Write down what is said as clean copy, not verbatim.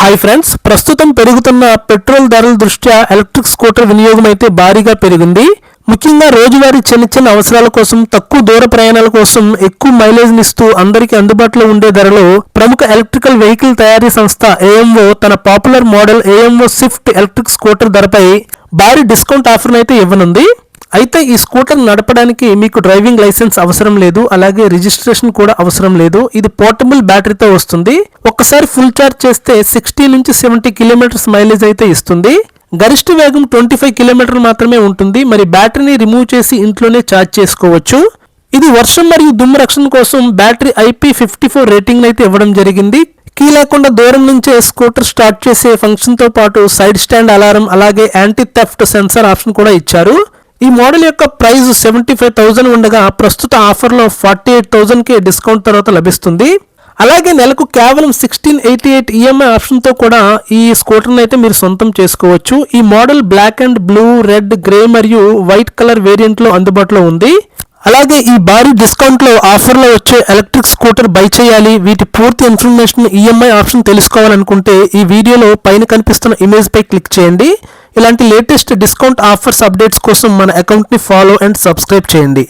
Hi friends, ప్రస్తుతం పెరుగుతున్న petrol ధరల దృష్ట్యా ఎలక్ట్రిక్ స్కూటర్ వినియోగం అయితే భారీగా పెరిగింది. ముఖ్యంగా రోజువారీ చిన్న అవసరాల కోసం, తక్కువ దూర ప్రయాణాల కోసం ఎక్కువ మైలేజ్ ఇస్తూ అందరికీ అందుబాటులో ఉండే ధరలో ప్రముఖ ఎలక్ట్రికల్ వెహికల్ తయారీ సంస్థ ఏఎంఓ తన popular model AMO Swift electric scooter ధరపై భారీ డిస్కౌంట్ ఆఫర్ అయితే ఇవ్వనుంది. అయితే ఈ స్కూటర్ నడపడానికి మీకు డ్రైవింగ్ లైసెన్స్ అవసరం లేదు, అలాగే రిజిస్ట్రేషన్ కూడా అవసరం లేదు. ఇది పోర్టబుల్ బ్యాటరీతో వస్తుంది. ఒక్కసారి ఫుల్ ఛార్జ్ చేస్తే 60 నుంచి 70 కిలోమీటర్స్ మైలేజ్ అయితే ఇస్తుంది. గరిష్ట వేగం 25 కిలోమీటర్లు మాత్రమే ఉంటుంది. మరి బ్యాటరీని రిమూవ్ చేసి ఇంట్లోనే ఛార్జ్ చేసుకోవచ్చు. ఇది వర్షం మరియు దుమ్ము రక్షణ కోసం బ్యాటరీ IP54 రేటింగ్ అయితే ఇవ్వడం జరిగింది. కీ లేకుండా దూరం నుంచే స్కూటర్ స్టార్ట్ చేసే ఫంక్షన్ తో పాటు సైడ్ స్టాండ్ అలారం, అలాగే యాంటీ థెఫ్ట్ సెన్సార్ ఆప్షన్ కూడా ఇచ్చారు. ఈ మోడల్ యొక్క ప్రైస్ 75,000 ఉండగా ప్రస్తుత ఆఫర్లో 48,000కి డిస్కౌంట్ తర్వాత లభిస్తుంది. అలాగే నెలకు కేవలం 1688 ఈఎంఐ ఆప్షన్తో కూడా ఈ స్కూటర్ని అయితే మీరు సొంతం చేసుకోవచ్చు. ఈ model black and blue, red, grey మరియు వైట్ కలర్ వేరియంట్లో అందుబాటులో ఉంది. అలాగే ఈ భారీ డిస్కౌంట్లో ఆఫర్లో వచ్చే ఎలక్ట్రిక్ స్కూటర్ బై చేయాలి, వీటి పూర్తి ఇన్ఫర్మేషన్, ఈఎంఐ ఆప్షన్ తెలుసుకోవాలనుకుంటే ఈ వీడియోలో పైన కనిపిస్తున్న ఇమేజ్ పై క్లిక్ చేయండి. ఇలాంటి లేటెస్ట్ డిస్కౌంట్ ఆఫర్స్ అప్డేట్స్ కోసం మన అకౌంట్ని ఫాలో అండ్ సబ్స్క్రైబ్ చేయండి.